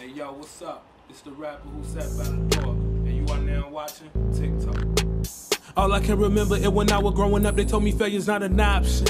Hey yo, what's up? It's the rapper who sat by the door, and you are now watching TikTok. All I can remember is when I was growing up, they told me failure's not an option.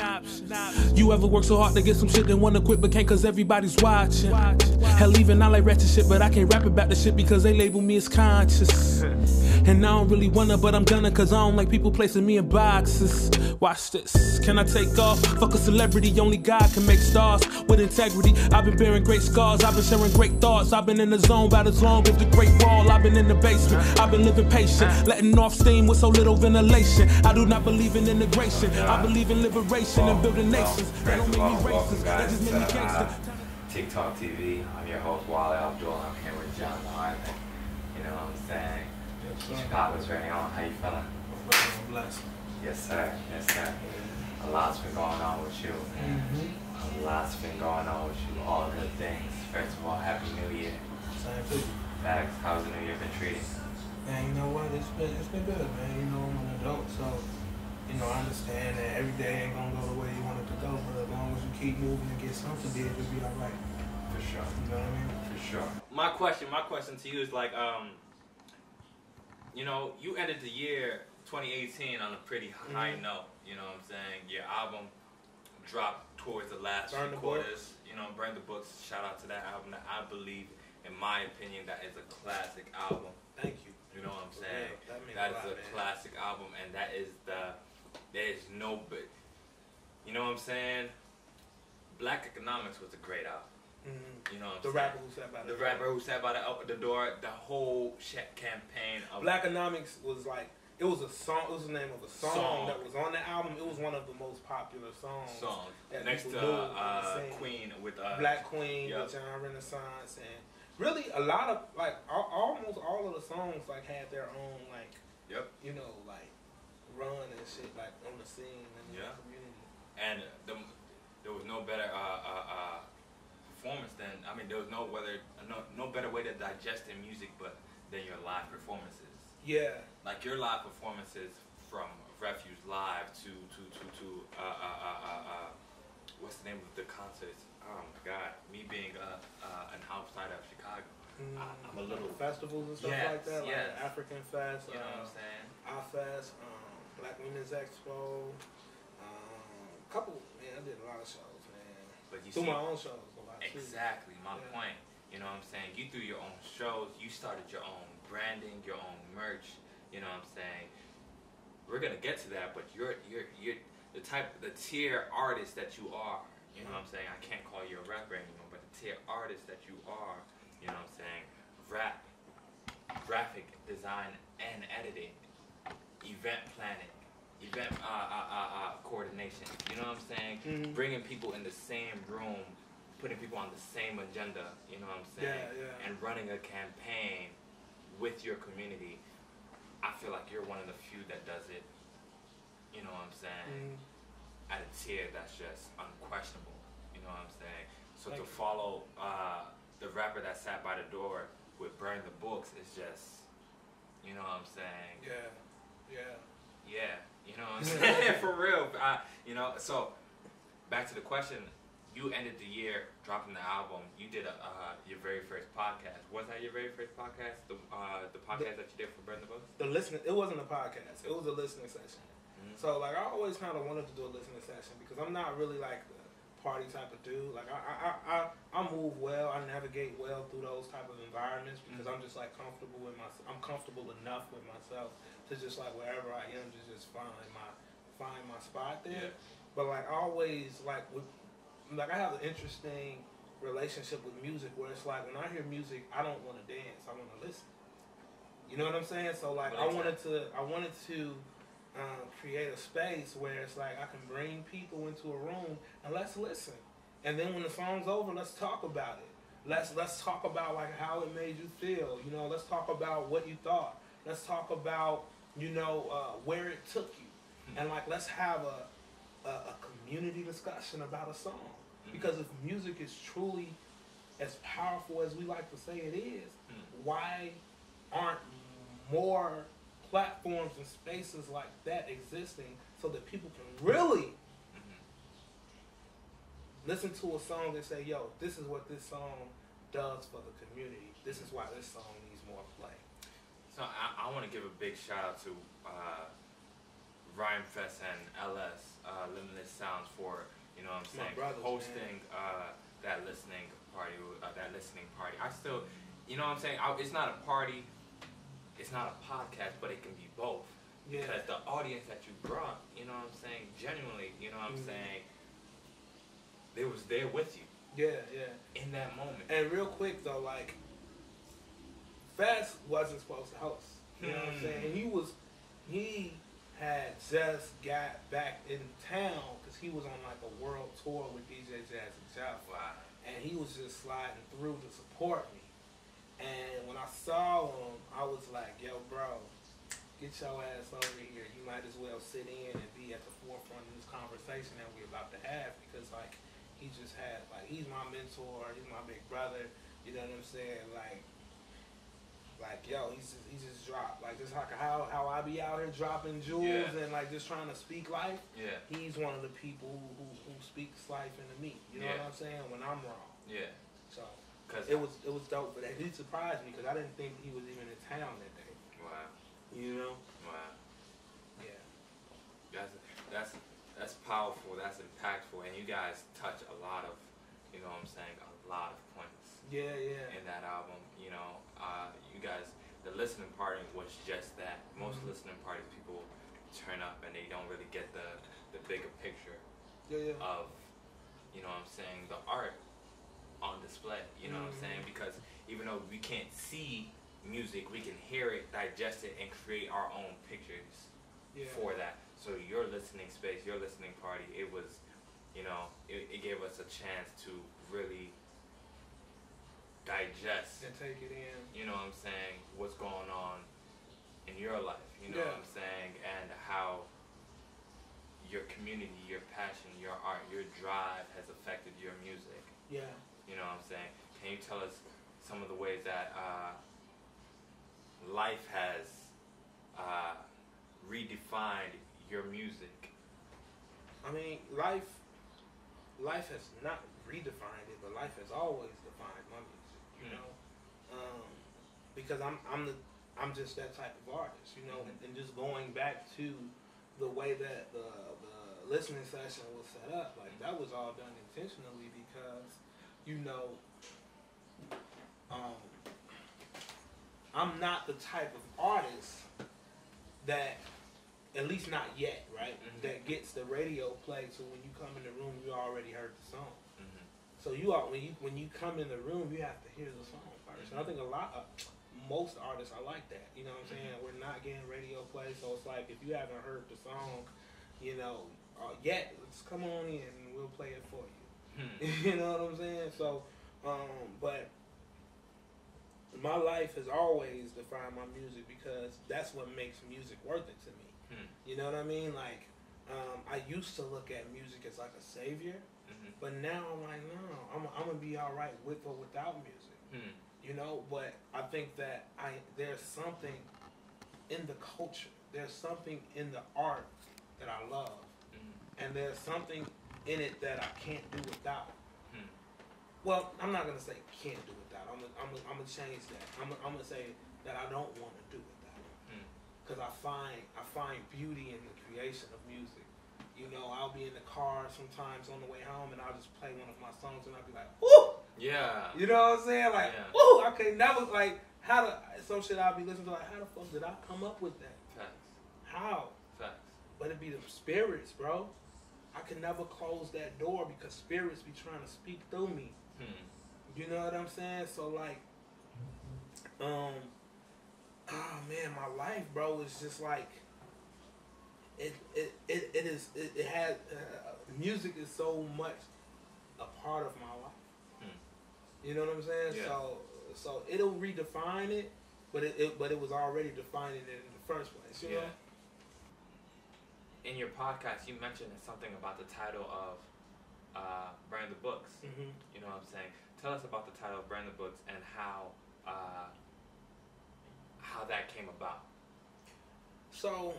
You ever work so hard to get some shit, then wanna quit but can't cause everybody's watching. Hell, even I like ratchet shit, but I can't rap about the shit because they label me as conscious. And I don't really wanna, but I'm gonna, cause I don't like people placing me in boxes. Watch this, can I take off? Fuck a celebrity, only God can make stars with integrity. I've been bearing great scars, I've been sharing great thoughts. I've been in the zone about as long as the Great Wall. I've been in the basement, I've been living patient, letting off steam with so little ventilation. I do not believe in integration, I believe in liberation and building nations. That don't make me racist, that just make me gangster. TikTok TV, I'm your host, Wally Abdul. I'm here with John Martin. You know what I'm saying? Chicago's very on. How you feeling? I'm blessed. Yes, sir. Yes, sir. A lot's been going on with you. A lot's been going on with you. All good things. First of all, Happy New Year. Same to you. Facts. How's the New Year been treating? Man, you know what? It's been good, man. You know, I'm an adult, so you know I understand that every day ain't gonna go the way you want it to go, but as long as you keep moving and get something did, it'll be all right. For sure. You know what I mean? For sure. My question to you is like, you know, you ended the year 2018 on a pretty high note. You know what I'm saying? Your album dropped towards the last few quarters. You know, Burn the Books. Shout out to that album that I believe, in my opinion, that is a classic album. Thank you. You know what I'm saying? Yeah, that is a classic album, and that is there is no, you know what I'm saying? Black Economics was a great album. You know what I'm saying? Rapper who sat by the door. The rapper who sat by the door, the whole campaign of Black Economics was like, it was a song, it was the name of a song that was on the album. It was one of the most popular songs. Next to Queen with Black Queen with John Renaissance, and really a lot of like almost all of the songs like had their own like you know like run and shit like on the scene and the community. And there was no better performance than, I mean, there was no better way to digest the music but than your live performances. Yeah. Like your live performances from Royalviewz Live to what's the name of the concerts? Oh my God, me being an outsider of Chicago, I'm a little festivals and stuff like that, like African Fest, you know what I'm saying? Our Fest, Black Women's Expo, couple. Man, I did a lot of shows, man. But you my own shows. Exactly, my point. You know what I'm saying? You threw your own shows, you started your own branding, your own merch, you know what I'm saying? We're gonna get to that, but you're the tier artist that you are, you know what I'm saying? I can't call you a rapper anymore, but the tier artist that you are, you know what I'm saying? Rap, graphic design and editing, event planning, event coordination, you know what I'm saying? Bringing people in the same room, putting people on the same agenda, you know what I'm saying? And running a campaign with your community. I feel like you're one of the few that does it, you know what I'm saying, at a tier that's just unquestionable, you know what I'm saying? So to follow the rapper that sat by the door with Burn the Books is just, you know what I'm saying? Yeah, you know what I'm saying? For real. You know, so back to the question. You ended the year dropping the album. You did your very first podcast. Was that your very first podcast? The podcast that you did for Burn the Books? It wasn't a podcast. It was a listening session. So like I always kind of wanted to do a listening session because I'm not really like the party type of dude. Like I move well. I navigate well through those type of environments because I'm just like comfortable with myself. I'm comfortable enough with myself to just like wherever I am to just find my spot there. But like I always like I have an interesting relationship with music where it's like when I hear music, I don't want to dance, I want to listen. You know what I'm saying? So like I wanted to create a space where it's like I can bring people into a room and let's listen. And then when the song's over, let's talk about it. Let's talk about like how it made you feel. You know, let's talk about what you thought. Let's talk about where it took you. And like let's have a community discussion about a song. Because if music is truly as powerful as we like to say it is, why aren't more platforms and spaces like that existing so that people can really listen to a song and say, yo, this is what this song does for the community. This is why this song needs more play. So I want to give a big shout out to Royalviewz and LS Limitless Sounds for, you know what I'm saying, hosting that listening party. I still, you know what I'm saying, it's not a party, it's not a podcast, but it can be both. Yeah. Because the audience that you brought, you know what I'm saying, genuinely, you know what I'm saying, they was there with you. Yeah, yeah. In that moment. And real quick though, like, Fest wasn't supposed to host. You know what I'm saying? He had just got back in town because he was on like a world tour with DJ Jazzy Jeff. Wow. And he was just sliding through to support me. And when I saw him, I was like, yo, bro, get your ass over here. You might as well sit in and be at the forefront of this conversation that we're about to have because, like, he just had, like, he's my mentor. He's my big brother. You know what I'm saying? Like yo, he just dropped. Like, just like how I be out here dropping jewels and, like, just trying to speak life. Yeah. He's one of the people who speaks life into me. You know what I'm saying? When I'm wrong. Yeah. So, it was dope for that. He surprised me because I didn't think he was even in town that day. Wow. You know? Wow. Yeah. That's powerful. That's impactful. And you guys touch a lot of, you know what I'm saying, a lot of points. Yeah, yeah. In that album, you know, you guys, the listening party was just that. Most listening parties, people turn up and they don't really get the bigger picture of, you know what I'm saying, the art on display. You know what I'm saying? Because even though we can't see music, we can hear it, digest it, and create our own pictures for that. So your listening space, your listening party, it was, you know, it gave us a chance to really digest and take it in. You know what I'm saying, what's going on in your life, you know what I'm saying, and how your community, your passion, your art, your drive has affected your music. Yeah. You know what I'm saying? Can you tell us some of the ways that life has redefined your music? I mean, life has not redefined it, but life has always defined my music. You know, because I'm just that type of artist. You know, and just going back to the way that the listening session was set up, like that was all done intentionally because, you know, I'm not the type of artist that, at least not yet, right, that gets the radio play. So when you come in the room, you already heard the song. So when you come in the room, you have to hear the song first. And I think most artists are like that. You know what I'm saying? We're not getting radio play, so it's like if you haven't heard the song, you know, yet, let's come on in and we'll play it for you. You know what I'm saying? So, but my life has always defined my music because that's what makes music worth it to me. You know what I mean? Like, I used to look at music as like a savior. But now I'm like, no, I'm gonna be all right with or without music, you know. But I think that there's something in the culture, there's something in the art that I love, and there's something in it that I can't do without. Well, I'm not gonna say can't do without. I'm gonna change that. I'm gonna say that I don't want to do without, because I find beauty in the creation of music. You know, I'll be in the car sometimes on the way home and I'll just play one of my songs and I'll be like, woo! Yeah. You know what I'm saying? Like, woo! I can never, like, some shit I'll be listening to, like, how the fuck did I come up with that? Facts. How? Facts. But it be the spirits, bro. I can never close that door because spirits be trying to speak through me. You know what I'm saying? So, like, oh man, my life, bro, is just like, music is so much a part of my life. You know what I'm saying? Yeah. So it'll redefine it, but it was already defining it in the first place. You know? In your podcast, you mentioned something about the title of Burn the Books. You know what I'm saying? Tell us about the title of Burn the Books and how that came about. So,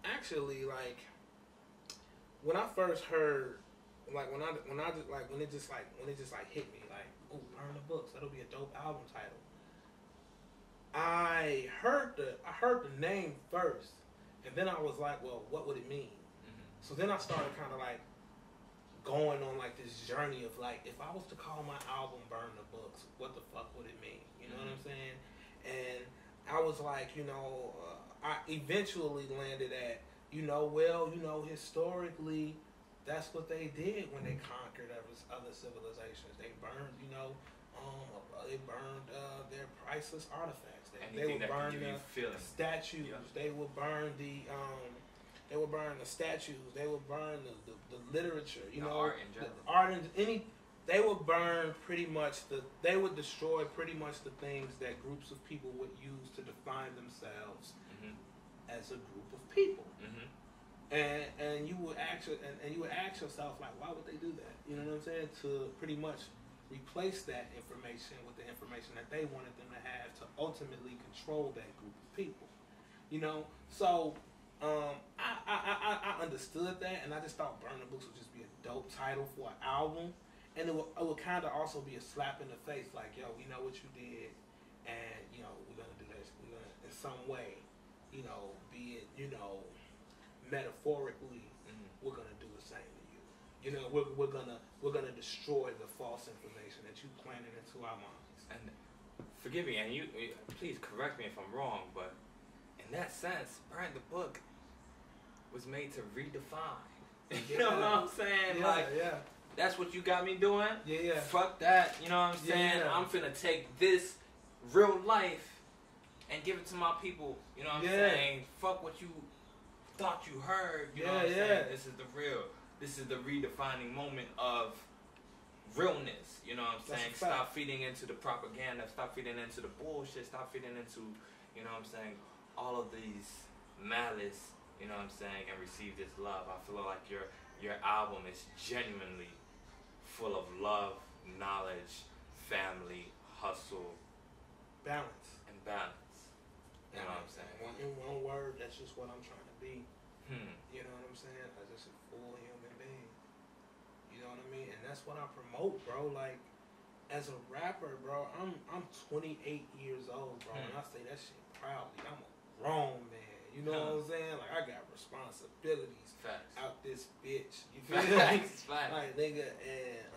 actually, like, when I first heard, like, when it just hit me, like, oh, Burn the Books. That'll be a dope album title. I heard the name first, and then I was like, well, what would it mean? So then I started kind of like going on like this journey of like, if I was to call my album Burn the Books, what the fuck would it mean? You know what I'm saying? And I was like, I eventually landed at, historically, that's what they did when they conquered other civilizations. They burned, they burned their priceless artifacts. They would burn the statues. Yeah. They would burn the statues. They would burn the literature. Art in general. The art and they would burn pretty much they would destroy pretty much the things that groups of people would use to define themselves as a group of people. And you would ask yourself, like, why would they do that? You know what I'm saying? To pretty much replace that information with the information that they wanted them to have to ultimately control that group of people. So I understood that, and I just thought Burn the Books would just be a dope title for an album, and it would kind of also be a slap in the face, like, yo, we know what you did, and we're gonna do this. We're gonna, in some way, be it metaphorically, we're gonna do the same to you. We're gonna destroy the false information that you planted into our minds. And forgive me, and you please correct me if I'm wrong, but in that sense, Burn the Book was made to redefine. You know what I'm saying? Yeah. That's what you got me doing? Yeah. Fuck that. You know what I'm saying? Yeah. I'm finna take this real life and give it to my people. You know what I'm saying? Fuck what you thought you heard. You know what I'm saying? This is the real. This is the redefining moment of realness. You know what I'm saying? Stop feeding into the propaganda. Stop feeding into the bullshit. Stop feeding into, all of these malice. You know what I'm saying? And receive this love. I feel like your album is genuinely full of love, knowledge, family, hustle, balance. You know what I'm saying? In one word, that's just what I'm trying to be. You know what I'm saying? I'm just a full human being. You know what I mean? And that's what I promote, bro. Like, as a rapper, bro, I'm 28 years old, bro, and I say that shit proudly. I'm a grown man. You know what I'm saying? Like, I got responsibilities out this bitch. You feel me? Like, nigga, and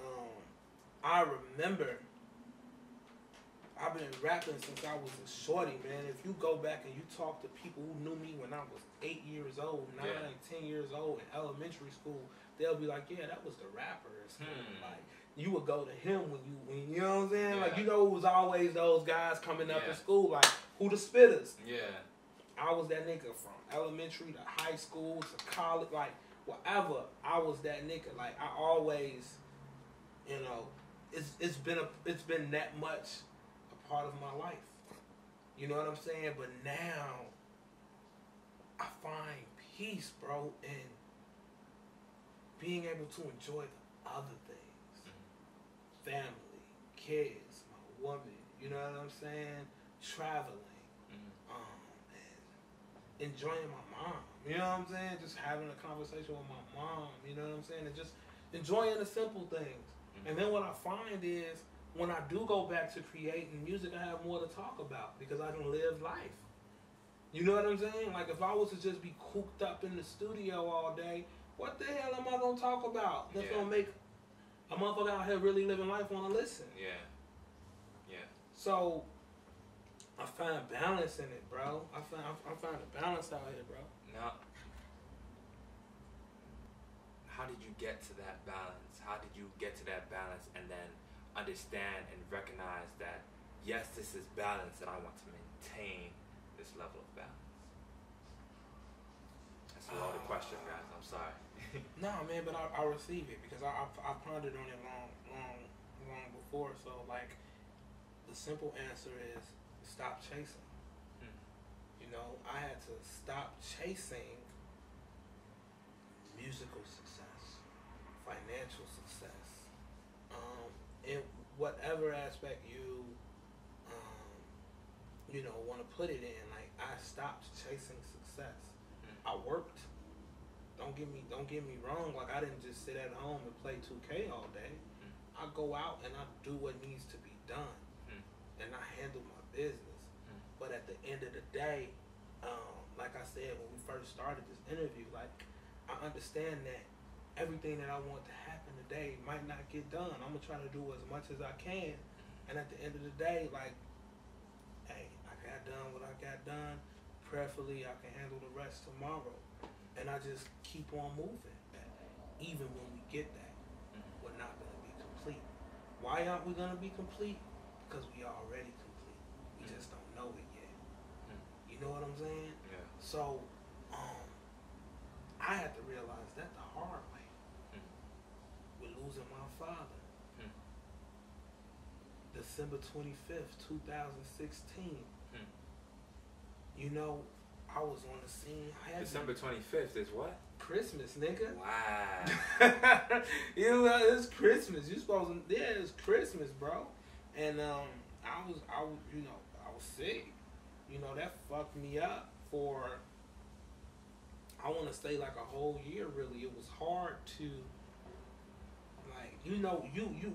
I remember I've been rapping since I was a shorty, man. If you go back and you talk to people who knew me when I was 8 years old, 9, 10 years old in elementary school, they'll be like, yeah, that was the rapper. Like, you would go to him when you know what I'm saying? Like, it was always those guys coming up in school, like, who the spitters? Yeah. I was that nigga from elementary to high school to college, like, whatever. I was that nigga. Like, I always, it's been that much a part of my life. You know what I'm saying? But now I find peace, bro, in being able to enjoy the other things. Family, kids, my woman, you know what I'm saying? Traveling. And enjoying my mom. You know what I'm saying? Just having a conversation with my mom, you know what I'm saying? And just enjoying the simple things. And then what I find is, when I do go back to creating music, I have more to talk about because I can live life. You know what I'm saying? Like, if I was to just be cooped up in the studio all day, what the hell am I going to talk about that's going to make a motherfucker out here really living life want to listen? Yeah. So, I find balance in it, bro. I find a balance out here, bro. Now, how did you get to that balance? How did you get to that balance and then understand and recognize that, yes, this is balance and I want to maintain this level of balance? That's a loaded question, guys. I'm sorry. No, man, but I receive it because I pondered on it long before. So, like, the simple answer is stop chasing. I had to stop chasing musical success, financial success, in whatever aspect you want to put it in. Like, I stopped chasing success. I worked. Don't get me wrong. Like, I didn't just sit at home and play 2K all day. I go out and I do what needs to be done, and I handle my business. But at the end of the day, like I said when we first started this interview, like I understand that everything that I want to happen today might not get done. I'm gonna try to do as much as I can, and at the end of the day, like, hey, I got done what I got done. Prayerfully, I can handle the rest tomorrow, and I just keep on moving. Even when we get that, we're not gonna be complete. Why aren't we gonna be complete? Because we are already complete. We just don't know it yet. You know what I'm saying? Yeah. So, I had to realize that the hard way. With losing my father. December 25th, 2016. You know, I was on the scene heavy. December 25th is what? Christmas, nigga. Wow. You know, it's Christmas. You supposed to, yeah, it's Christmas, bro. And I was sick. You know, that fucked me up for, I want to say like a whole year. Really, it was hard to, like, you know,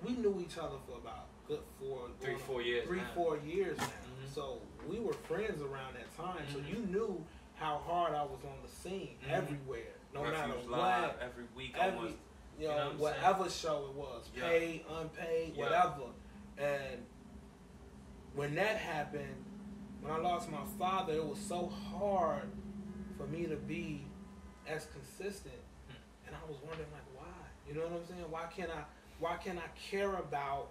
we knew each other for about good 4 years. 4 years now. So we were friends around that time. So you knew how hard I was on the scene everywhere, no Royalviewz matter live what. every week, almost. You know whatever show it was, paid, unpaid, whatever. And when that happened, when I lost my father, it was so hard for me to be as consistent. And I was wondering, like, why? You know what I'm saying? Why can't I care about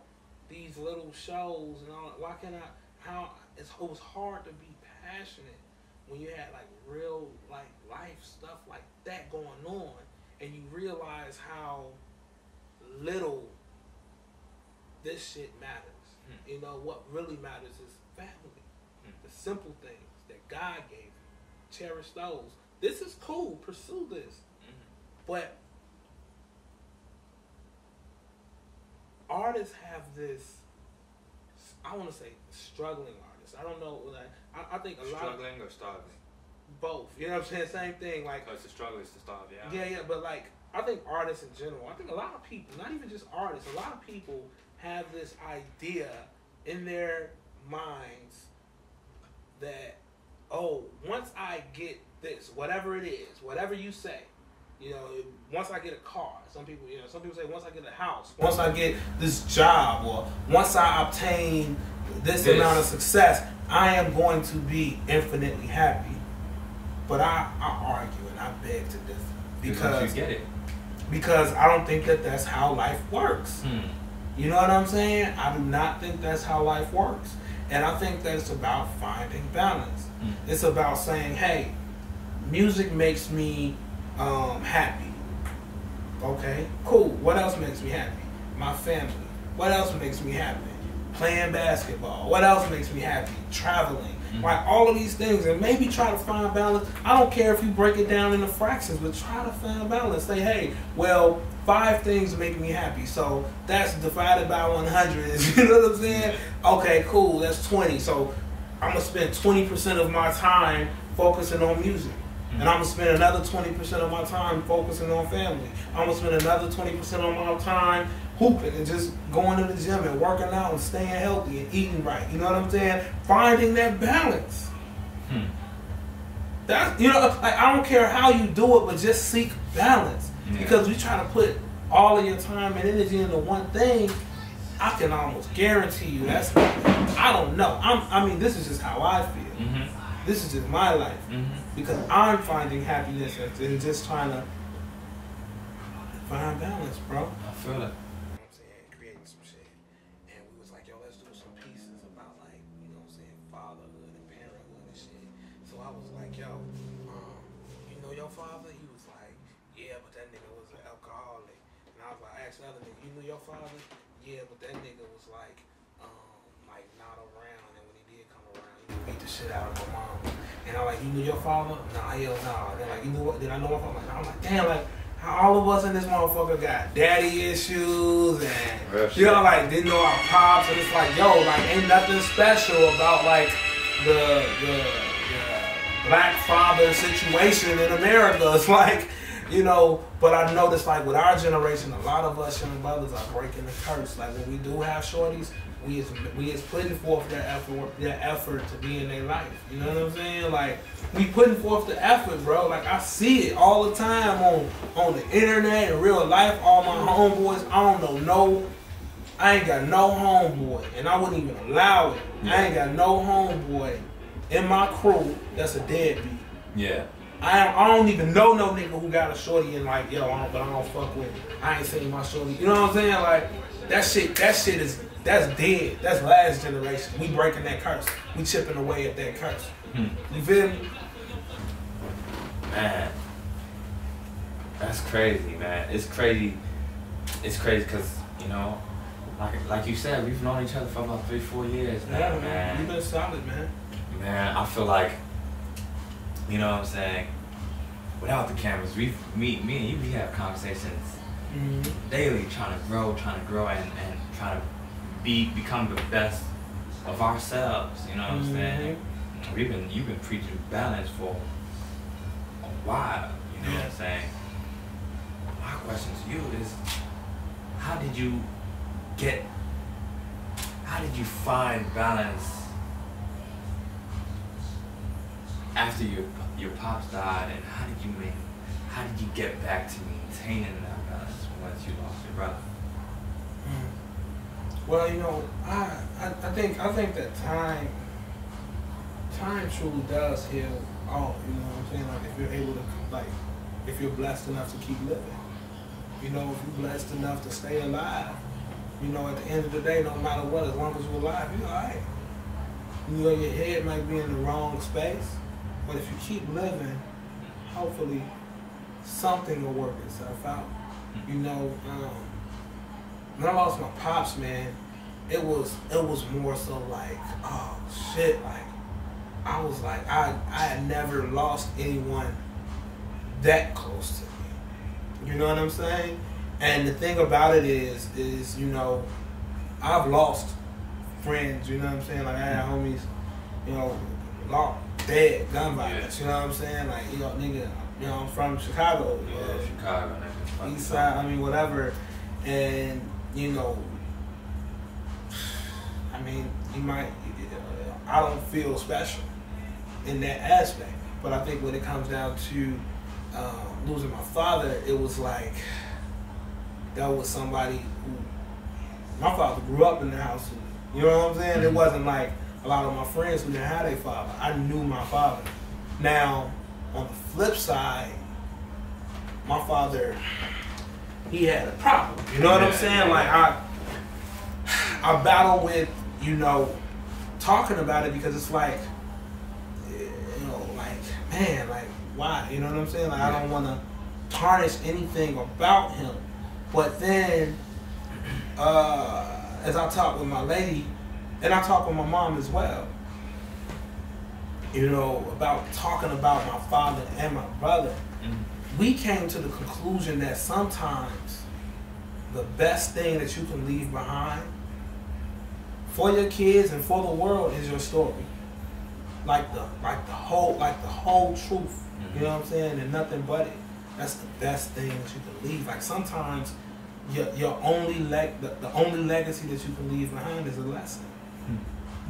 these little shows and all? Why can't I? It was hard to be passionate when you had like real like life stuff like that going on, and you realize how little this shit matters. You know what really matters is family, the simple things that God gave you. Cherish those. This is cool. Pursue this, but artists have this. I want to say struggling artists. I don't know. Like I think a lot struggling or starving. Both. You know what I'm saying? Same thing. Like because the struggle is to starve. Yeah. Yeah. But like I think artists in general. I think a lot of people, not even just artists, a lot of people have this idea in their minds that once I get this, whatever it is, whatever you say. You know, once I get a car, some people say once I get a house, once I get this job, or once I obtain this amount of success, I am going to be infinitely happy. But I argue and I beg to differ because you get it. Because I don't think that that's how life works. You know what I'm saying? I do not think that's how life works, and I think that it's about finding balance. It's about saying, hey, music makes me happy. Okay, cool. What else makes me happy? My family. What else makes me happy? Playing basketball. What else makes me happy? Traveling. Like all of these things, and maybe try to find balance. I don't care if you break it down into fractions, but try to find balance. Say, hey, well, 5 things make me happy, so that's divided by 100. You know what I'm saying? Okay, cool. That's 20. So I'm gonna spend 20% of my time focusing on music. And I'm going to spend another 20% of my time focusing on family. I'm going to spend another 20% of my time hooping and just going to the gym and working out and staying healthy and eating right. You know what I'm saying? Finding that balance. That's, you know, like, I don't care how you do it, but just seek balance. Because you try to put all of your time and energy into one thing, I can almost guarantee you that's, I don't know. I mean, this is just how I feel. This is just my life. Because I'm finding happiness in just trying to find balance, bro. I feel it. I'm saying, creating some shit. And we was like, yo, let's do some pieces about, like, you know what I'm saying, fatherhood and parenthood and shit. So I was like, yo, you know your father? He was like, yeah, but that nigga was an alcoholic. And I was like, I asked the other nigga, you knew your father? Yeah, but that nigga was like not around. And when he did come around, he would beat the shit out of my mom. And I'm like, you knew your father? Nah, hell no. They're like, you knew what? Did I know my father? I'm like, damn, like, how all of us in this motherfucker got daddy issues and, you know, like, didn't know our pops. And it's like, yo, like, ain't nothing special about, like, the black father situation in America. It's like, You know, but I noticed like with our generation, a lot of us young brothers are breaking the curse. Like when we do have shorties, we is putting forth that effort to be in their life. You know what I'm saying? Like we putting forth the effort, bro. Like I see it all the time on the internet in real life. All my homeboys, I ain't got no homeboy, and I wouldn't even allow it. Yeah. I ain't got no homeboy in my crew that's a deadbeat. Yeah. I don't even know no nigga who got a shorty and like, yo, but I don't fuck with it. I ain't seen my shorty. You know what I'm saying? Like, that's dead. That's last generation. We breaking that curse. We chipping away at that curse. You feel me? Man. That's crazy, man. It's crazy. It's crazy because, you know, like you said, we've known each other for about 3-4 years now, yeah, man. You've been solid, man. Man, I feel like, you know what I'm saying, without the cameras, me and you, we have conversations daily, trying to grow and trying to become the best of ourselves. You know what I'm saying? You've been preaching balance for a while. You know what I'm saying? My question to you is, how did you find balance after your pops died, and how did you get back to maintaining that balance once you lost your brother? Well, you know, I think that time truly does heal all. You know what I'm saying? Like if you're able to, like, if you're blessed enough to keep living, you know, if you're blessed enough to stay alive, you know, at the end of the day, no matter what, as long as you're alive, you're alright. You know, your head might be in the wrong space, but if you keep living, hopefully something will work itself out. You know, when I lost my pops, man, it was more so like, oh shit, like I was like, I had never lost anyone that close to me. You know what I'm saying? And the thing about it is you know, I've lost friends. You know what I'm saying? Like I had homies, you know, lost. Dead, gun violence, you know what I'm saying? Like, you know, nigga, you know, I'm from Chicago. Chicago, nigga. East side, I mean, whatever. And, you know, I mean, I don't feel special in that aspect. But I think when it comes down to losing my father, it was like, that was somebody who, my father grew up in the house. You know what I'm saying? It wasn't like a lot of my friends who didn't have their father. I knew my father. Now, on the flip side, my father, he had a problem. You know what I'm saying? Like I battle with, you know, talking about it because it's like, you know, like, man, like, why? You know what I'm saying? Like, I don't want to tarnish anything about him. But then, as I talk with my lady, and I talk with my mom as well, you know, about talking about my father and my brother, we came to the conclusion that sometimes the best thing that you can leave behind for your kids and for the world is your story. Like the whole truth. You know what I'm saying? And nothing but it. That's the best thing that you can leave. Like sometimes your only the only legacy that you can leave behind is a lesson.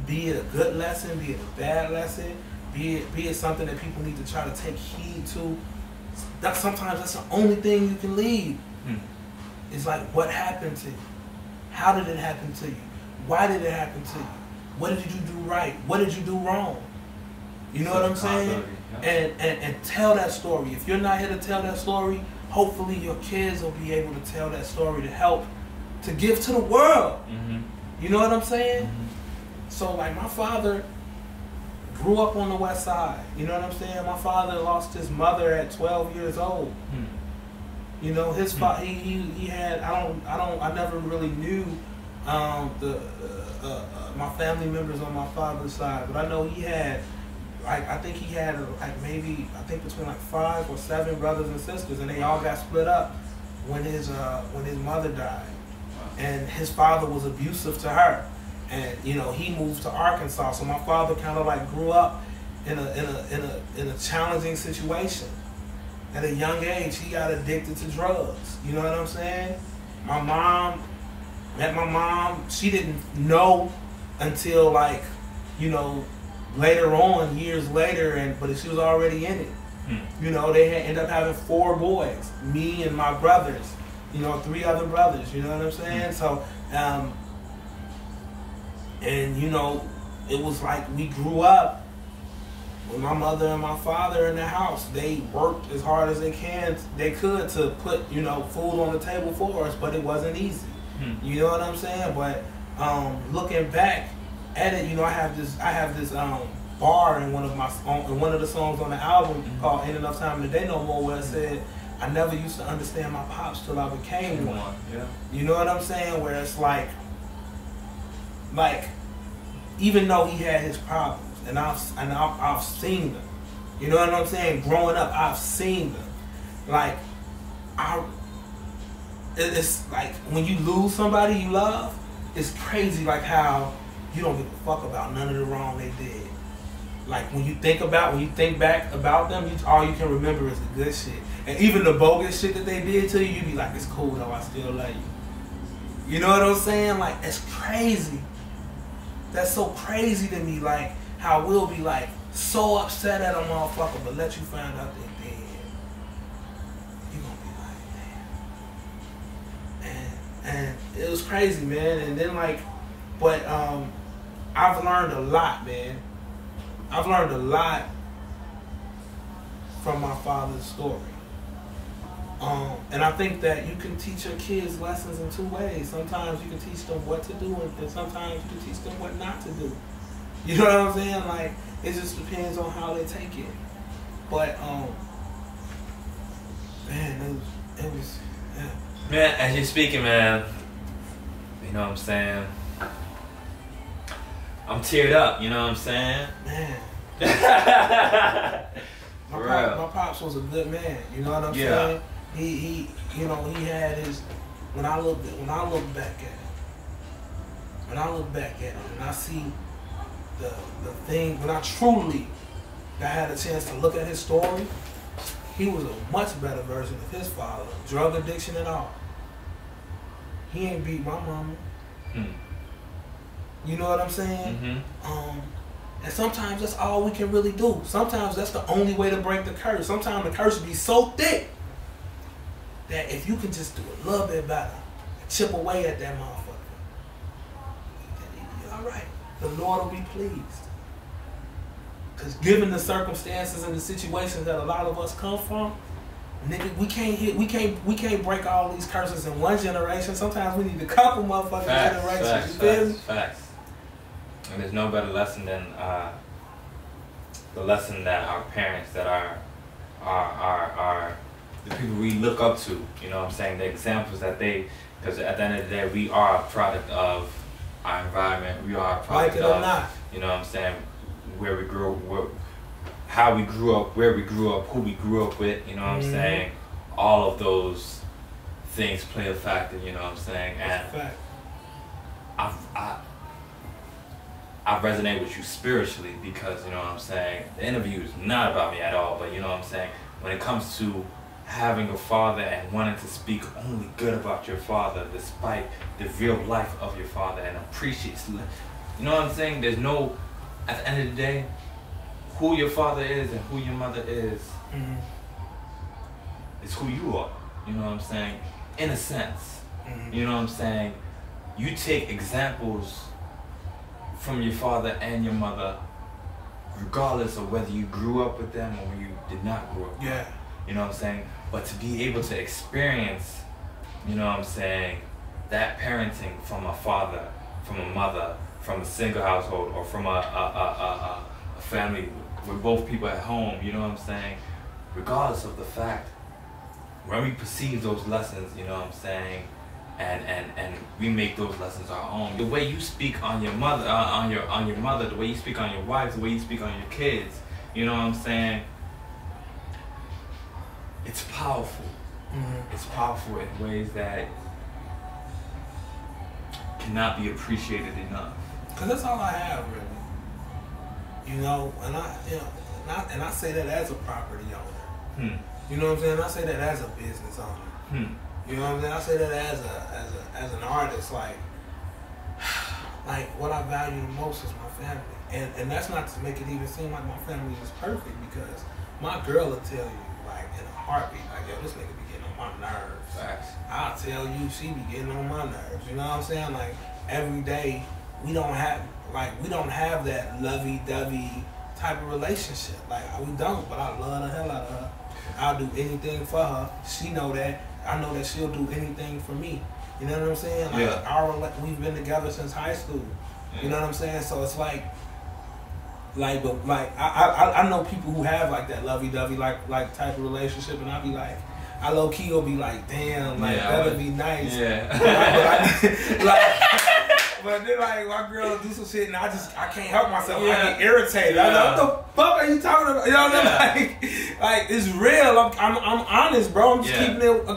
Be it a good lesson, be it a bad lesson, be it something that people need to try to take heed to. Sometimes that's the only thing you can leave. It's like, what happened to you? How did it happen to you? Why did it happen to you? What did you do right? What did you do wrong? You know what I'm saying? And tell that story. If you're not here to tell that story, hopefully your kids will be able to tell that story to help, to give to the world. You know what I'm saying? So like my father grew up on the west side. You know what I'm saying? My father lost his mother at 12 years old. You know, his father, he had, I never really knew my family members on my father's side, but I know he had, I think he had maybe between 5 or 7 brothers and sisters, and they all got split up when his mother died, and his father was abusive to her, and you know he moved to Arkansas, so my father kind of like grew up in a challenging situation, at a young age, he got addicted to drugs. You know what I'm saying? My mom, met my mom, she didn't know until like, you know, later on, years later, but she was already in it. You know, they ended up having 4 boys, me and my brothers, you know, 3 other brothers, you know what I'm saying? So, and you know, it was like we grew up with my mother and my father in the house. They worked as hard as they could to put, you know, food on the table for us, but it wasn't easy. You know what I'm saying? But looking back at it, you know, I have this bar in one of the songs on the album called "Ain't Enough Time Today No More," where it said, "I never used to understand my pops till I became one." Yeah. You know what I'm saying? Where it's like even though he had his problems, and I've seen them. You know what I'm saying? Growing up, I've seen them. Like it's like when you lose somebody you love, it's crazy. Like how you don't give a fuck about none of the wrong they did. Like when you think back about them, all you can remember is the good shit. And even the bogus shit that they did to you, you be like, it's cool though, I still love you. You know what I'm saying? Like, it's crazy. That's so crazy to me, like, how we'll be like, so upset at a motherfucker, but let you find out they're dead. You gonna be like, damn. And it was crazy, man. And then like, but I've learned a lot, man. I've learned a lot from my father's story. And I think that you can teach your kids lessons in 2 ways. Sometimes you can teach them what to do, and sometimes you can teach them what not to do. You know what I'm saying? Like, it just depends on how they take it. But, man, it was yeah. Man, as you're speaking, man, you know what I'm saying? I'm teared up, you know what I'm saying? Man. My pops was a good man, you know what I'm saying? He you know, he had his, when I look back at it, and I see the thing, when I truly had a chance to look at his story, he was a much better version of his father, drug addiction and all. He ain't beat my mama. You know what I'm saying? And sometimes that's all we can really do. Sometimes that's the only way to break the curse. Sometimes the curse be so thick that if you can just do a little bit better, chip away at that motherfucker, you're all right. The Lord will be pleased. Because given the circumstances and the situations that a lot of us come from, nigga, we can't break all these curses in one generation. Sometimes we need a couple motherfucking generations. You feel me? Facts. And there's no better lesson than the lesson that our parents, that are the people we look up to, you know what I'm saying, the examples that they, because at the end of the day, we are a product of our environment, we are a product of, you know what I'm saying, where we grew up, how we grew up, where we grew up, who we grew up with, you know what I'm saying, all of those things play a factor, you know what I'm saying, and I resonate with you spiritually because, you know what I'm saying, the interview is not about me at all, but you know what I'm saying, when it comes to having a father and wanting to speak only good about your father despite the real life of your father and appreciate, you know what I'm saying, there's no, at the end of the day, who your father is and who your mother is who you are, you know what I'm saying, in a sense, you know what I'm saying, you take examples from your father and your mother, regardless of whether you grew up with them or you did not grow up with them. You know what I'm saying? But to be able to experience, you know what I'm saying, that parenting from a father, from a mother, from a single household, or from a family with both people at home, you know what I'm saying? Regardless of the fact, when we perceive those lessons, you know what I'm saying, and we make those lessons our own. The way you speak on your mother, on your mother, the way you speak on your wife, the way you speak on your kids, you know what I'm saying? It's powerful. It's powerful in ways that cannot be appreciated enough. Cause that's all I have, really. You know, and I say that as a property owner. You know what I'm saying? I say that as a business owner. You know what I'm saying? I say that as an artist. Like what I value the most is my family. And that's not to make it even seem like my family is perfect, because my girl will tell you, like, in a heartbeat, like, yo, this nigga be getting on my nerves. Facts. I'll tell you, she be getting on my nerves. You know what I'm saying? Like, every day, we don't have that lovey-dovey type of relationship. Like, we don't, but I love the hell out of her. I'll do anything for her. She know that. I know that she'll do anything for me. You know what I'm saying? Like, we've been together since high school. You know what I'm saying? So it's like I know people who have like that lovey-dovey like type of relationship, and I be like, I low key will be like, damn, like that'd be nice. But then like my girl will do some shit and I can't help myself. I get irritated. I'm like, what the fuck are you talking about? You know what I mean? Like it's real. I'm honest, bro. I'm just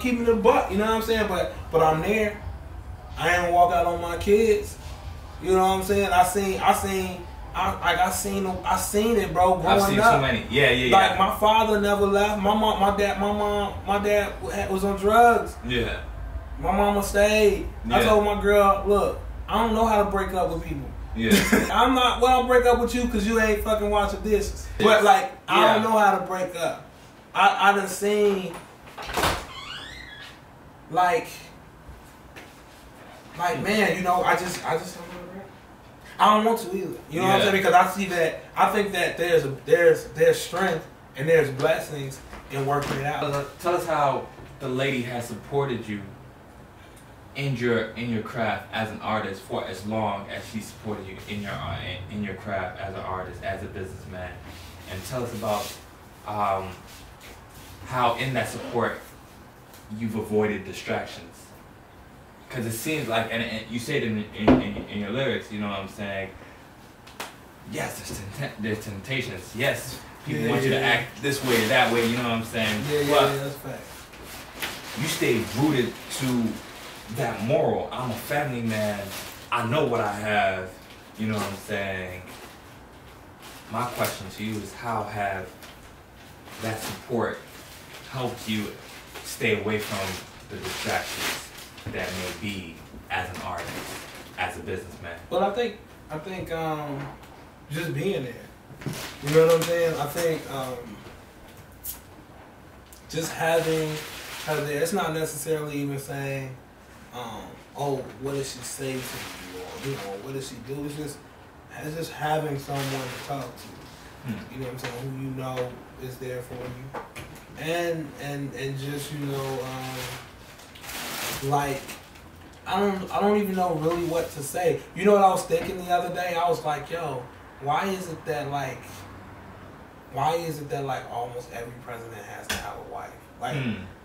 keeping it a buck. You know what I'm saying? But I'm there. I ain't walk out on my kids. You know what I'm saying? I seen it, bro. Growing I've seen up. so many. Yeah. Like my father never left. My dad was on drugs. Yeah. My mama stayed. I told my girl, look, I don't know how to break up with people. Yeah. I'll break up with you because you ain't fucking watching dishes. But like, I don't know how to break up. I done seen like man, you know, I just don't know. I don't want to either. You know what I'm saying? Because I see that. I think that there's strength and there's blessings in working it out. Tell us how the lady has supported you in your craft as an artist for as long as she supported you in your craft as an artist, as a businessman, and tell us about how in that support you've avoided distractions. Because it seems like, and you say it in your lyrics, you know what I'm saying? Yes, there's temptations. Yes, people want you to act this way or that way, you know what I'm saying? Yeah, that's fact. You stay rooted to that moral. I'm a family man. I know what I have, you know what I'm saying? My question to you is, how have that support helped you stay away from the distractions that may be as an artist, as a businessman? Well, I think just being there. You know what I'm saying? I think just having her there. It's not necessarily even saying, oh, what does she say to you, or, you know, what does she do? It's just having someone to talk to. You know what I'm saying? Who you know is there for you, and just, you know. Like, I don't even know really what to say. You know what I was thinking the other day? I was like, yo, why is it that almost every president has to have a wife? Like,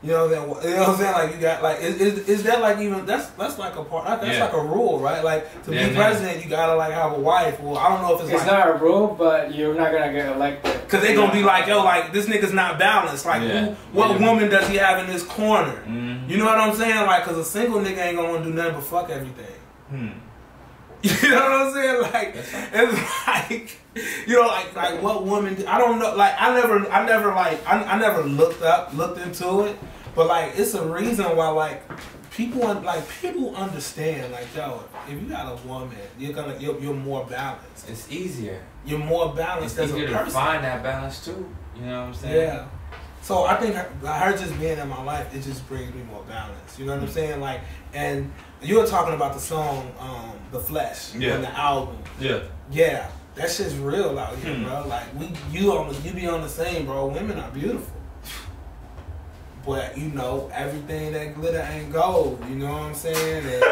you know what I'm saying? Like, you got, like, is that like even, that's like a part, that's like a rule, right? Like, to be president, you gotta like have a wife. Well, I don't know if it's like, not a rule, but you're not gonna get elected. Cause they gonna be like, yo, like, this nigga's not balanced. Like, what woman does he have in this corner? You know what I'm saying? Like, cause a single nigga ain't gonna wanna do nothing but fuck everything. You know what I'm saying? Like, it's like, you know, like what woman? I don't know. Like, I never looked into it. But like, it's a reason why like people understand. Like, yo, if you got a woman, you're more balanced. It's easier. You're more balanced as a person. It's easier to find that balance too. You know what I'm saying? Yeah. So I think her just being in my life, it just brings me more balance. You know what I'm saying? Like, and you were talking about the song, "The Flesh" on the album. Yeah, that shit's real out here, bro. Like, you be on the same, bro. Women are beautiful, but you know, everything that glitter ain't gold. You know what I'm saying?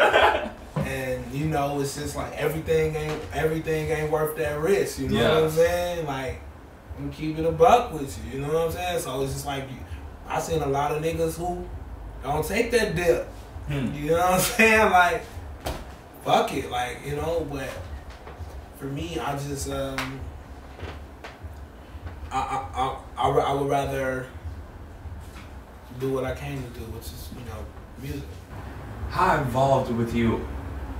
And you know, it's just like everything ain't worth that risk. You know what I'm saying? Like, I'm keeping a buck with you. You know what I'm saying? So it's just like, I seen a lot of niggas who don't take that dip. You know what I'm saying? Like, fuck it, like, you know. But for me, I just I would rather do what I came to do, which is, you know, music. How involved with you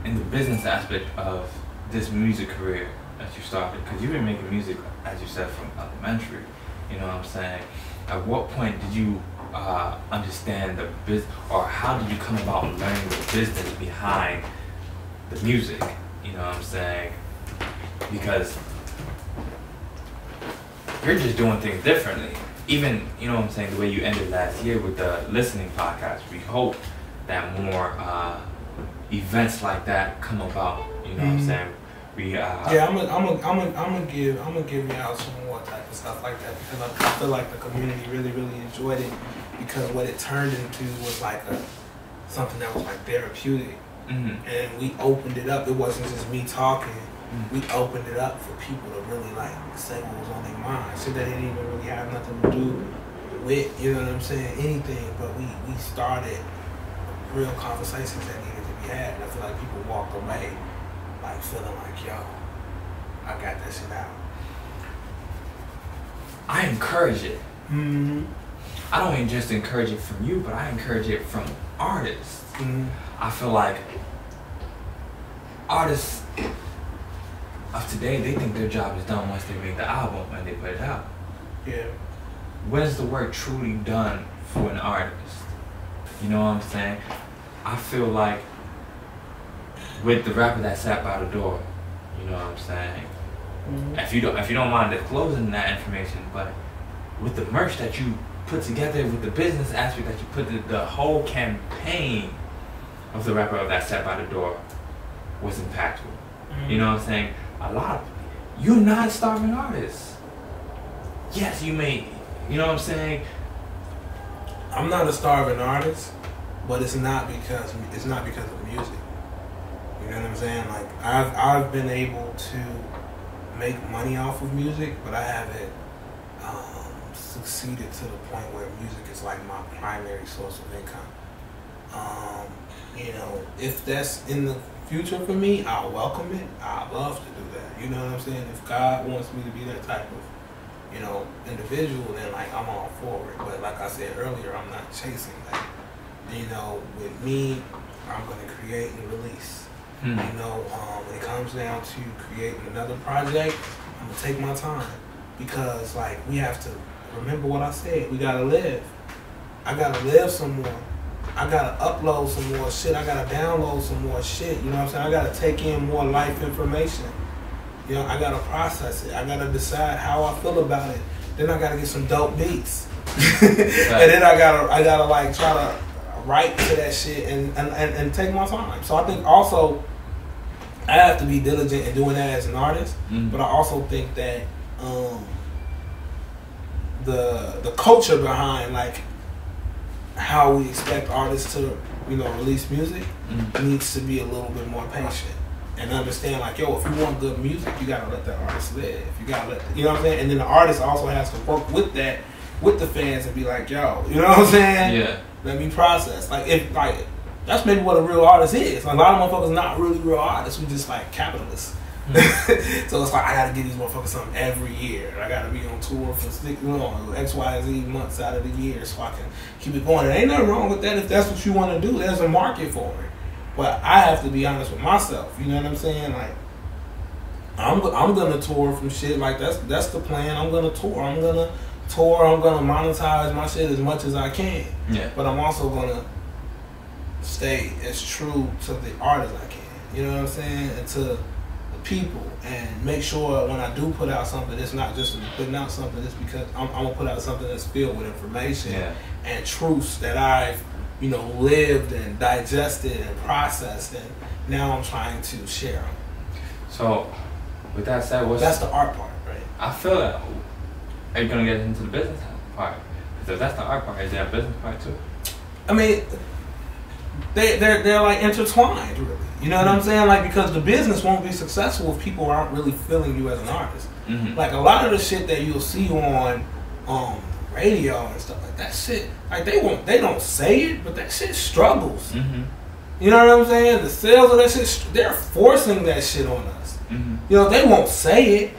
in the business aspect of this music career that you started? Because you've been making music, as you said, from elementary. You know what I'm saying? at what point did you understand the business, or how did you come about learning the business behind the music? You know what I'm saying? Because you're just doing things differently. Even, you know what I'm saying, the way you ended last year with the listening podcast, we hope that more events like that come about. You know what I'm saying? We yeah, I'm gonna give y'all some more type of stuff like that, because I feel like the community really enjoyed it, because what it turned into was like something that was like therapeutic, and we opened it up. It wasn't just me talking. We opened it up for people to really like say what was on their mind, shit that didn't even really have nothing to do with, you know what I'm saying, anything. But we started real conversations that needed to be had, and I feel like people walked away like feeling like, yo, I got that shit out. I encourage it. I don't even just encourage it from you, but I encourage it from artists. I feel like artists of today, they think their job is done once they make the album and they put it out. Yeah. When is the work truly done for an artist? You know what I'm saying? I feel like with the rapper that sat by the door, you know what I'm saying? If you don't mind disclosing that information, but with the merch that you put together, with the business aspect that you put, the whole campaign of the rapper that sat by the door was impactful. You know what I'm saying? You're not a starving artist. Yes, you may, you know what I'm saying? I'm not a starving artist, but it's not because of music. You know what I'm saying? Like I've been able to make money off of music, but I haven't succeeded to the point where music is like my primary source of income. You know, if that's in the future for me, I'll welcome it. I'd love to do that. You know what I'm saying? If God wants me to be that type of, you know, individual, then like I'm all for it. But like I said earlier, I'm not chasing that. You know, with me, I'm gonna create and release. You know, when it comes down to creating another project, I'm gonna take my time, because like we have to remember what I said. We gotta live. I gotta live some more. I gotta upload some more shit. I gotta download some more shit. You know what I'm saying? I gotta take in more life information. You know, I gotta process it. I gotta decide how I feel about it. Then I gotta get some dope beats, and then I gotta like try to write to that shit and take my time. So I think also I have to be diligent in doing that as an artist, but I also think that the culture behind like how we expect artists to, you know, release music needs to be a little bit more patient and understand like, yo, if you want good music, you gotta let that artist live. You gotta let, you know what I'm saying? And then the artist also has to work with that, with the fans, and be like, yo, you know what I'm saying? Yeah. Let me process. Like, if like that's maybe what a real artist is. Like, a lot of motherfuckers not really real artists. We just like capitalists. So it's like I gotta give these motherfuckers something every year. I gotta be on tour for X, Y, Z months out of the year so I can keep it going. There ain't nothing wrong with that if that's what you want to do. There's a market for it. But I have to be honest with myself. You know what I'm saying? Like I'm gonna tour from shit. Like that's the plan. I'm gonna tour. I'm gonna monetize my shit as much as I can. Yeah. But I'm also gonna stay as true to the art as I can. You know what I'm saying? And to the people, and make sure when I do put out something, it's not just putting out something. It's because I'm gonna put out something that's filled with information and truths that I've, you know, lived and digested and processed, and now I'm trying to share them. So, with that said, that's the art part, right? I feel that. Are you gonna get into the business part? Because if that's the art part, is there a business part too? I mean, they're like intertwined, really. You know what I'm saying? Like, because the business won't be successful if people aren't really feeling you as an artist. Like, a lot of the shit that you'll see on radio and stuff like that shit, like they don't say it, but that shit struggles. You know what I'm saying? The sales of that shit, they're forcing that shit on us. You know, they won't say it,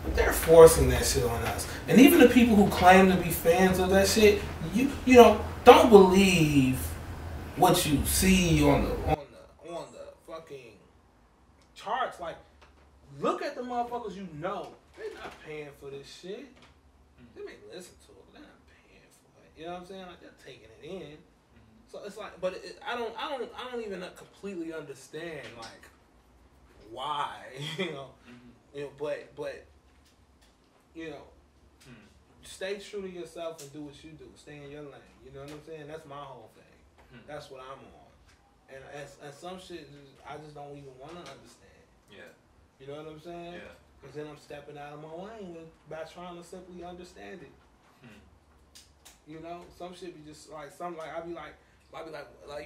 but they're forcing that shit on us. And even the people who claim to be fans of that shit, you know, don't believe what you see on the fucking charts. Like, look at the motherfuckers you know. They're not paying for this shit. They may listen to it, but they're not You know what I'm saying? Like they're taking it in. So it's like, but I don't even completely understand like why, you know, but you know, stay true to yourself and do what you do. Stay in your lane. You know what I'm saying? That's my whole thing. That's what I'm on. And some shit I just don't even want to understand. Yeah. You know what I'm saying? Yeah. Because then I'm stepping out of my lane by trying to simply understand it. You know, some shit be just like I be like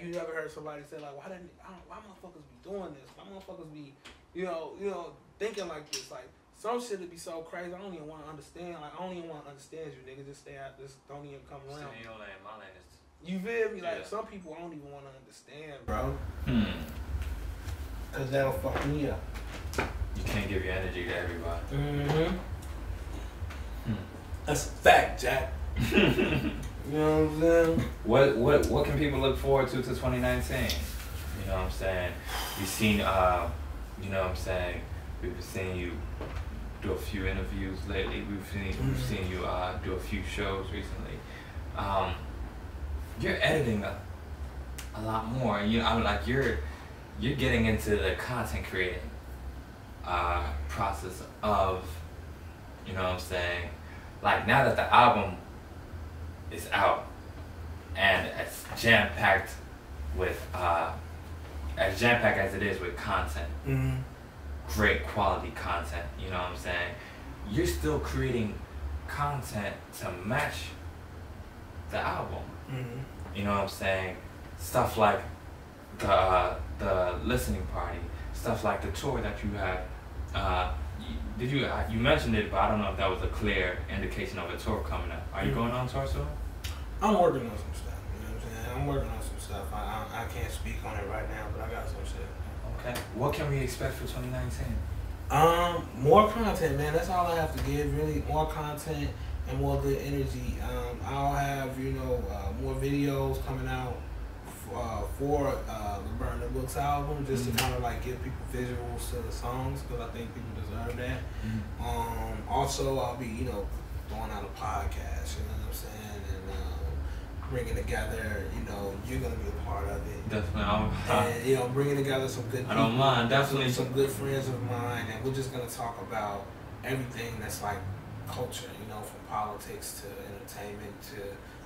you never heard somebody say like why motherfuckers be doing this? Why motherfuckers be you know thinking like this? Like some shit would be so crazy I don't even want to understand. Like I don't even want to understand you, nigga. Just stay out. Just don't even come around. Stay in your lane. My lane is. You feel me? Like some people I don't even want to understand, bro. Cause that'll fuck me up. You can't give your energy to everybody. That's a fact, Jack. You know what I'm saying? What can people look forward to 2019? You know what I'm saying? We've seen you know what I'm saying? We've been seeing you do a few interviews lately. We've seen you do a few shows recently. You're editing a lot more. You know, I'm like you're getting into the content creating process of, you know what I'm saying? Like now that the album is out and as jam-packed with as jam-packed as it is with content, great quality content, you know what I'm saying? You're still creating content to match the album. You know what I'm saying? Stuff like the listening party, stuff like the tour that you have. You mentioned it, but I don't know if that was a clear indication of a tour coming up. Are you going on tour soon? I'm working on some stuff. You know what I'm saying? I'm working on some stuff. I can't speak on it right now, but I got some shit. Okay. What can we expect for 2019? More content, man. That's all I have to give. Really, more content and more good energy. I'll have more videos coming out for the Burn the Books album, just to kind of like give people visuals to the songs, because I think people deserve that. Also, I'll be throwing out a podcast. You know what I'm saying? And bringing together. You're gonna be a part of it. Definitely. And bringing together some good people. I don't mind. Definitely. Some good friends of mine, and we're just gonna talk about everything that's like culture. From politics to entertainment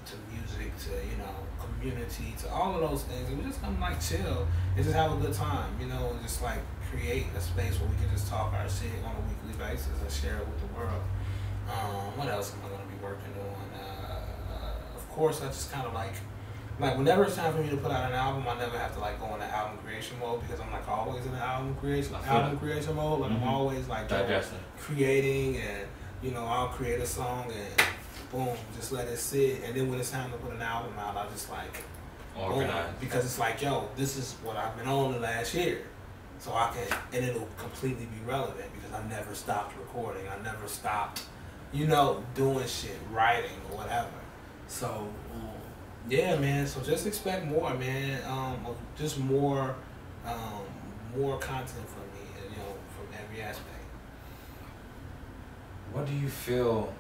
to music to community to all of those things, and we just come like chill and just have a good time, and just like create a space where we can just talk our shit on a weekly basis and share it with the world. What else am I gonna be working on? Of course, I just kind of like whenever it's time for me to put out an album, I never have to like go into album creation mode, because I'm like always in the album creation mode. Like I'm always like creating, and I'll create a song and boom, just let it sit. And then when it's time to put an album out, I just like organize, because it's like, yo, this is what I've been on the last year, so I can, and it'll completely be relevant because I never stopped recording. I never stopped, doing shit, writing or whatever. So yeah, man. So just expect more, man. Just more content from me, from every aspect. What do you feel?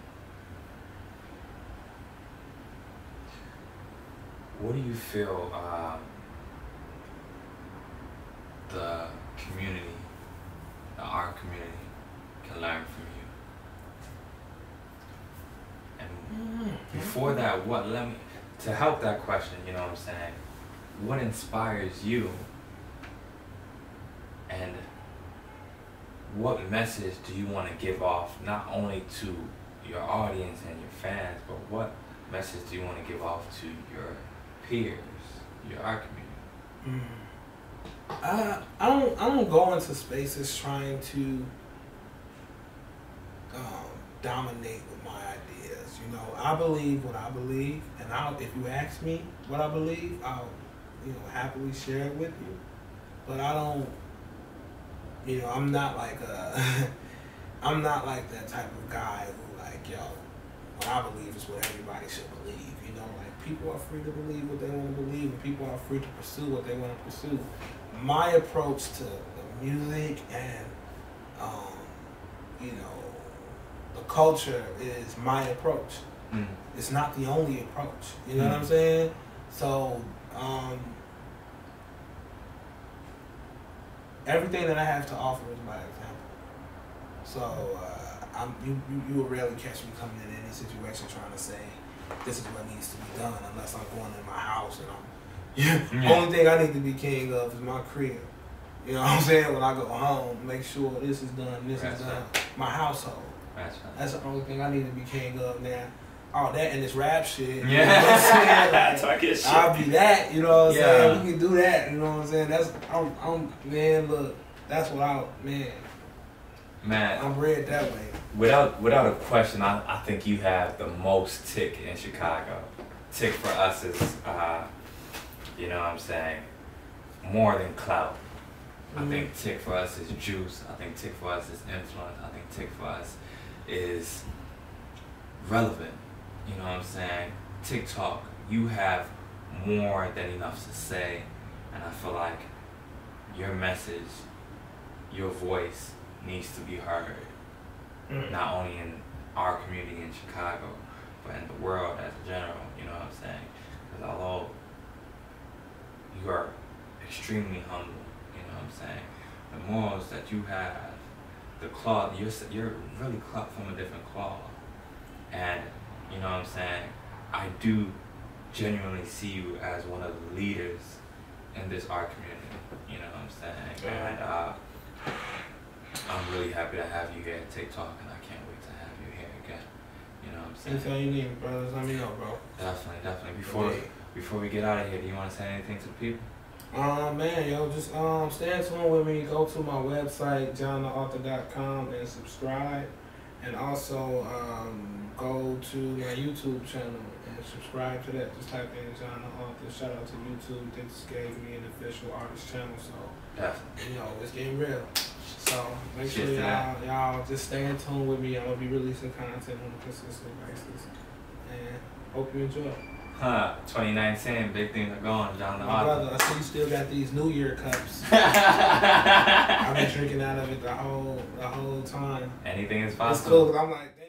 The community, the art community, can learn from you? And before that, to help that question, you know what I'm saying? What inspires you? And what message do you want to give off, not only to your audience and your fans, but what message do you want to give off to your peers, your art community? I don't go into spaces trying to dominate with my ideas. I believe what I believe, and if you ask me what I believe, I'll happily share it with you. But I don't. I'm not like I'm not like that type of guy who like, yo, what I believe is what everybody should believe. Like people are free to believe what they want to believe, and people are free to pursue what they want to pursue. My approach to the music and the culture is my approach. it's not the only approach. You know what I'm saying? So everything that I have to offer is my example. So you will rarely catch me coming in any situation trying to say this is what needs to be done unless I'm going in my house and only thing I need to be king of is my crib. You know what I'm saying? When I go home, make sure this is done, this is done. Right. My household. That's the only thing I need to be king of now. All that and this rap shit. You know what I'm saying? Like, I'll be that, you know what I'm saying? We can do that, you know what I'm saying? That's man, look, that's what man, I'm read that way. Without a question, I think you have the most tick in Chicago. Tick for us is you know what I'm saying, more than clout. I think tick for us is juice. I think tick for us is influence. I think tick for us is relevant. You know what I'm saying? TikTok, you have more than enough to say, and I feel like your message, your voice needs to be heard. Not only in our community in Chicago, but in the world as a general. You know what I'm saying? Because although you are extremely humble, you know what I'm saying, the morals that you have, the cloth, you're really cut from a different cloth. And you know what I'm saying, I do genuinely see you as one of the leaders in this art community. You know what I'm saying? And I'm really happy to have you here at TikTok, and I can't wait to have you here again. You know what I'm saying? Anytime you need me, brothers, let me know, bro. Definitely. Before we get out of here, do you want to say anything to the people? Man, yo, just stay tuned with me. Go to my website, johntheauthor.com, and subscribe. And also go to my YouTube channel and subscribe to that. Just type in John the Author. Shout out to YouTube. They just gave me an official artist channel, so you know it's getting real. So make sure y'all just stay in tune with me. I'm gonna be releasing content on a consistent basis, and hope you enjoy. 2019, big things are going, John the Author. Brother, I see you still got these New Year cups. I've been drinking out of it the whole time. Anything is possible. It's cool, 'cause I'm like, damn.